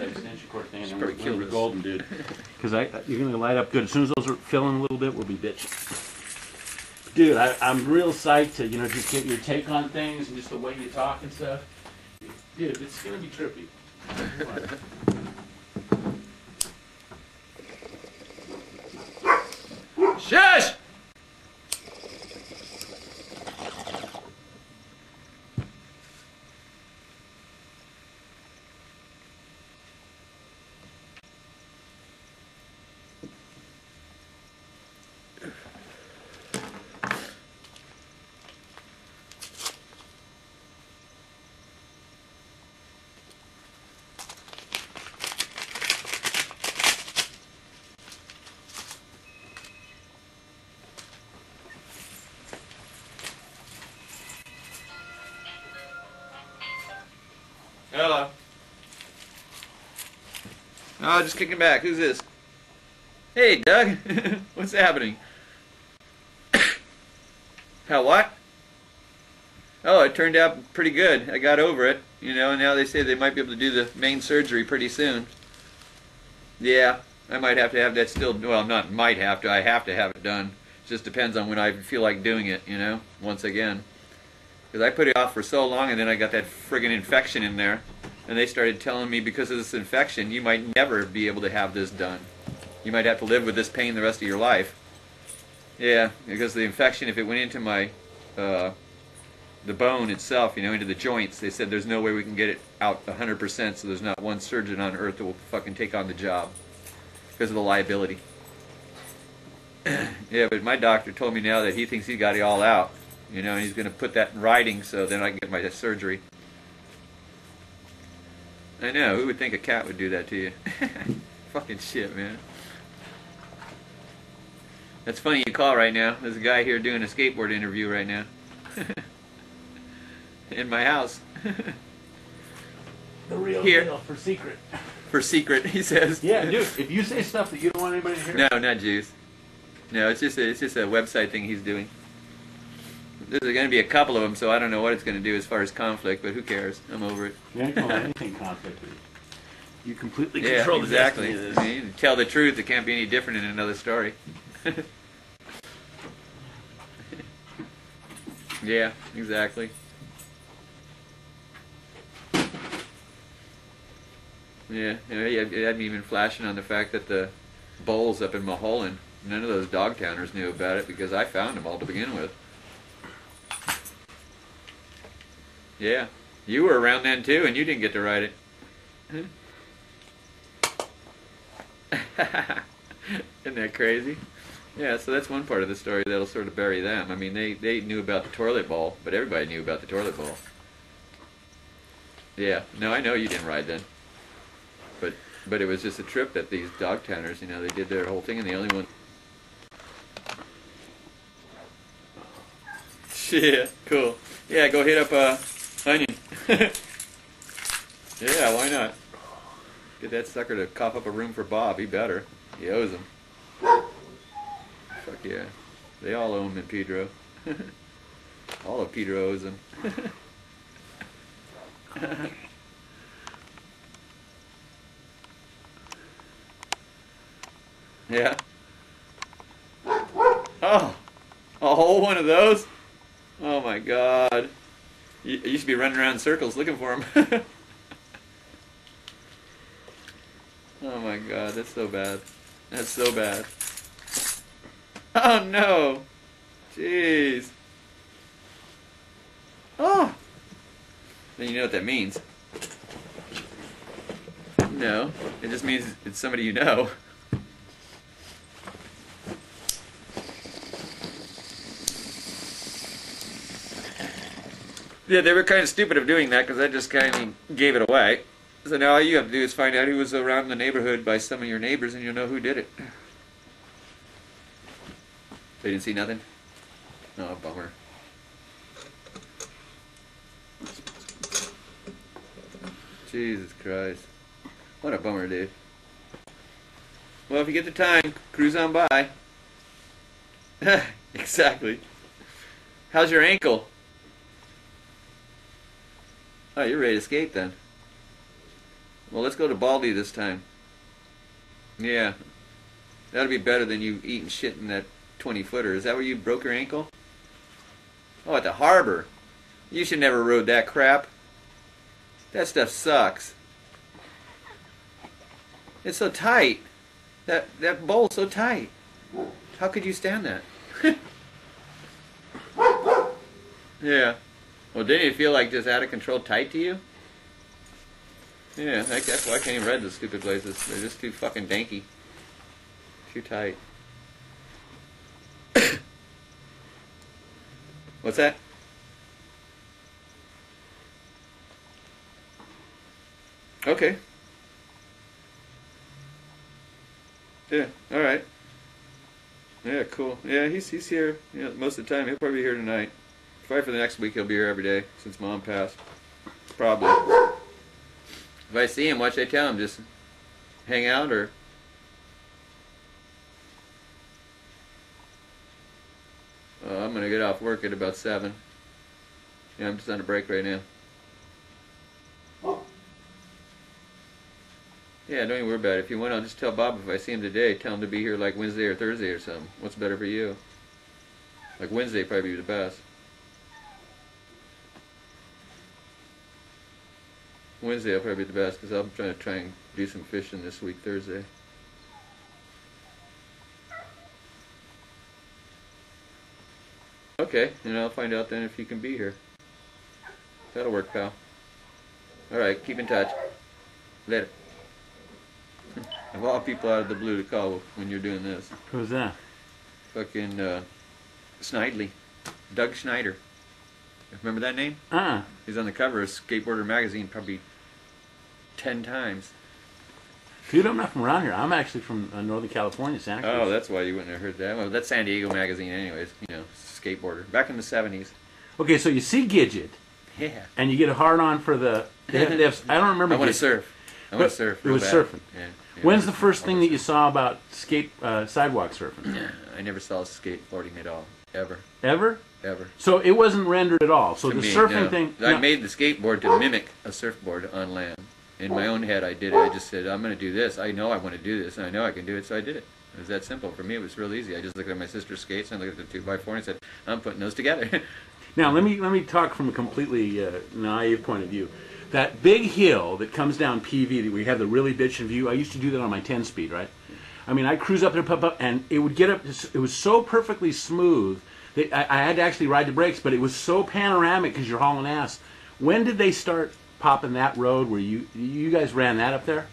that extension cord thing, and then Probably we'll kill be this. golden, dude. Because you're gonna light up good. As soon as those are filling a little bit, we'll be bitching. Dude, I'm real psyched to just get your take on things and just the way you talk and stuff. Dude, it's gonna be trippy. Shush! Hello. Oh, just kicking back. Who's this? Hey, Doug. What's happening? How what? Oh, it turned out pretty good. I got over it, and now they say they might be able to do the main surgery pretty soon. Yeah, I might have to have that still. Well, not might have to. I have to have it done. It just depends on when I feel like doing it, once again. Because I put it off for so long, and then I got that friggin' infection in there. And they started telling me, because of this infection, you might never be able to have this done. You might have to live with this pain the rest of your life. Yeah, because the infection, if it went into my, the bone itself, into the joints, they said there's no way we can get it out 100%, so there's not one surgeon on earth that will fucking take on the job. Because of the liability. Yeah, but my doctor told me now that he thinks he got it all out. And he's going to put that in writing so then I can get my surgery. I know, who would think a cat would do that to you? Fucking shit, man. That's funny you call right now. There's a guy here doing a skateboard interview right now. In my house. The real Here. deal for secret. For secret, he says. Yeah, dude, if you say stuff that you don't want anybody to hear. No, not Jews. No, it's just a website thing he's doing. There's going to be a couple of them, so I don't know what it's going to do as far as conflict, but who cares? I'm over it. You don't call anything conflict. You completely control the exactly. destiny of this. I mean, tell the truth, it can't be any different in another story. Yeah, exactly. Yeah, it had me even flashing on the fact that the bowls up in Mulholland, none of those Dogtowners knew about it because I found them all to begin with. Yeah, you were around then too, and you didn't get to ride it. Isn't that crazy? Yeah, so that's one part of the story that'll sort of bury them. I mean, they knew about the toilet bowl, but everybody knew about the toilet bowl. Yeah, no, I know you didn't ride then. But it was just a trip that these Dogtowners, they did their whole thing, and the only one... Yeah, cool. Yeah, go hit up Onion. Yeah, why not? Get that sucker to cough up a room for Bob. He better. He owes him. Fuck yeah. They all owe him in Pedro. All of Pedro owes him. Yeah. Oh, a whole one of those? Oh my God. You should be running around in circles looking for them. Oh my God, that's so bad. That's so bad. Oh no. Jeez. Oh. Then you know what that means. No, it just means it's somebody you know. Yeah, they were kind of stupid of doing that because I just kind of gave it away. So now all you have to do is find out who was around the neighborhood by some of your neighbors and you'll know who did it. They didn't see nothing? Oh, bummer. Jesus Christ. What a bummer, dude. Well, if you get the time, cruise on by. Exactly. How's your ankle? Oh, you're ready to skate then. Well, let's go to Baldy this time. Yeah. That'll be better than you eating shit in that 20-footer. Is that where you broke your ankle? Oh, at the harbor. You should never rode that crap. That stuff sucks. It's so tight. That bowl's so tight. How could you stand that? Yeah. Well, didn't it feel like just out of control tight to you? Yeah, that's why I can't even ride those stupid places. They're just too fucking danky. Too tight. What's that? Okay. Yeah, alright. Yeah, cool. Yeah, he's here, you know, most of the time. He'll probably be here tonight. Probably for the next week he'll be here every day since Mom passed. Probably. If I see him, what should I tell him? Just hang out or... I'm going to get off work at about 7. Yeah, I'm just on a break right now. Yeah, don't even worry about it. If you want, I'll just tell Bob if I see him today, tell him to be here like Wednesday or Thursday or something. What's better for you? Like Wednesday probably be the best. Wednesday will probably be the best because I'm trying to try and do some fishing this week, Thursday. Okay, and I'll find out then if you can be here. That'll work, pal. Alright, keep in touch. Later. Of all people out of the blue to call when you're doing this. Who's that? Fucking Snidely. Doug Schneider. Remember that name? He's on the cover of SKATEboarder magazine probably 10 times. Dude, I'm not from around here. I'm actually from Northern California, Santa Cruz. Oh, that's why you wouldn't have heard that. Well, that's San Diego magazine anyways, you know, skateboarder. Back in the 70s. Okay, so you see Gidget. Yeah. And you get a hard-on for the... I don't remember. I want to surf. I want to surf. It was bad. surfing. Yeah. When's the first thing that you saw about sidewalk surfing? Yeah, I never saw SKATEboarding at all. Ever. Ever? Ever. So it wasn't rendered at all. So to the me, surfing no. thing... I made the skateboard to mimic a surfboard on land. In my own head, I did it. I just said, I'm going to do this. I know I want to do this, and I know I can do it, so I did it. It was that simple. For me, it was real easy. I just looked at my sister's skates, and I looked at the 2x4, and said, I'm putting those together. Now, let me talk from a completely naive point of view. That big hill that comes down PV, that we have the really bitchin' view, I used to do that on my 10-speed, right? I mean, I'd cruise up there, pop up, and it would get up, it was so perfectly smooth that I had to actually ride the brakes, but it was so panoramic because you're hauling ass. When did they start popping that road where you guys ran that up there?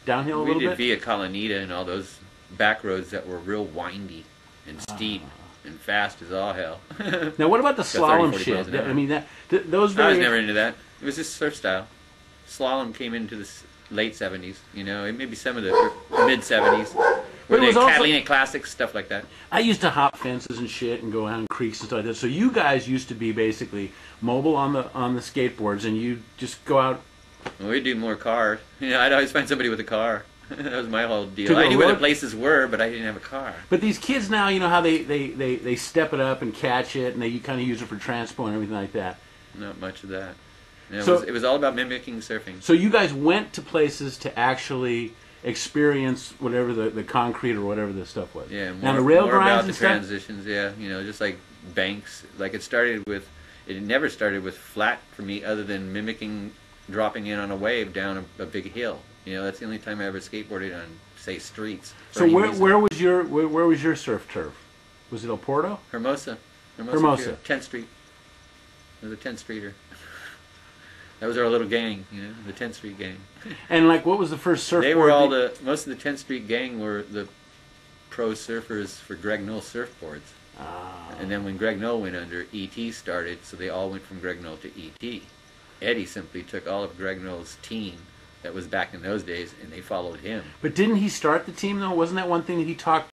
Downhill a little bit? We did Via Colonita and all those back roads that were real windy and steep and fast as all hell. Now, what about the slalom 30, shit? I mean, those I was never into that. It was just surf style. Slalom came into the late 70s, you know, maybe some of the mid 70s. Where the Catalina Classics, stuff like that. I used to hop fences and shit and go down creeks and stuff like that. So you guys used to be basically mobile on the skateboards, and you just go out. Well, we'd do more cars. You know, I'd always find somebody with a car. That was my whole deal. I knew where the places were, but I didn't have a car. But these kids now, you know how they step it up and catch it, and they kind of use it for transpo and everything like that. Not much of that. No, So- it was all about mimicking surfing. So you guys went to places to actually experience whatever the concrete or whatever the stuff was. Yeah, now the rail more grinds about and the stuff. transitions. Yeah, you know, just like banks. Like it never started with flat for me, other than mimicking dropping in on a wave down a big hill. You know, that's the only time I ever skateboarded on, say, streets. So where was your surf turf? Was it El Porto? Hermosa. Hermosa. 10th Street. It was a 10th Streeter. That was our little gang, you know, the 10th Street gang. And like, what was the first surfboard? They were all most of the 10th Street gang were the pro surfers for Greg Knoll surfboards. And then when Greg Knoll went under, E.T. started, so they all went from Greg Knoll to E.T. Eddie simply took all of Greg Knoll's team that was back in those days, and they followed him. But didn't he start the team though? Wasn't that one thing that he talked